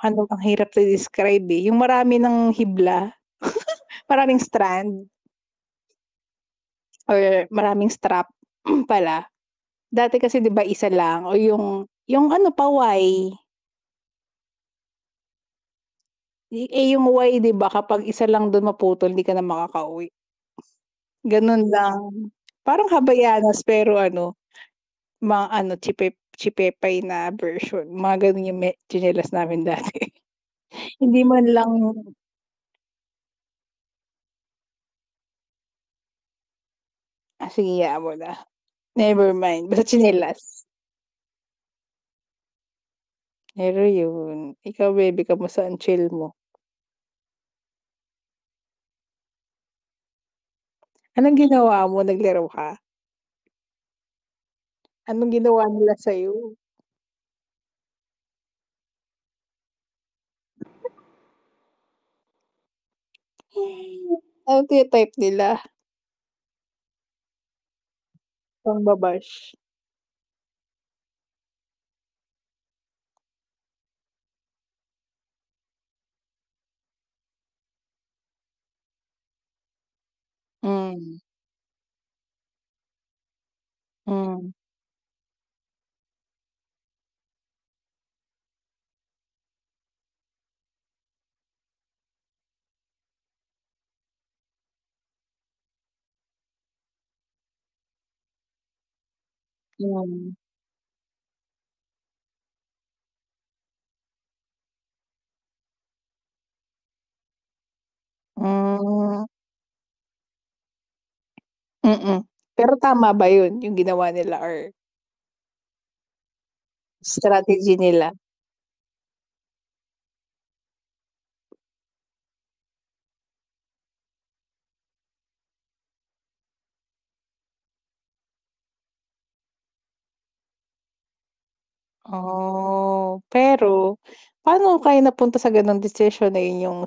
Ano, ang hirap i-describe, eh, yung marami ng hibla, maraming strand or maraming strap pala. Dati kasi 'di ba isa lang o yung ano pawai, yung Y 'di ba kapag isa lang dun maputol di ka na makakauwi, ganun lang. Parang Havaianas pero ano, mga ano chipepay na version, mga ganun yung tsinelas namin dati. Hindi man lang sige hayaan mo na, never mind basta tsinelas. Pero yun, ikaw bebe kamusta ang chill mo? Anong ginawa mo, naglaro ka? Anong ginawa nila sa'yo? Ano tina-type nila? Pang-ba-bash? Hmm, hmm, hmm, hmm, mm. Pero tama ba yun, yung ginawa nila or strategy nila? Oh, pero paano kayo napunta sa ganong desisyon na yun yung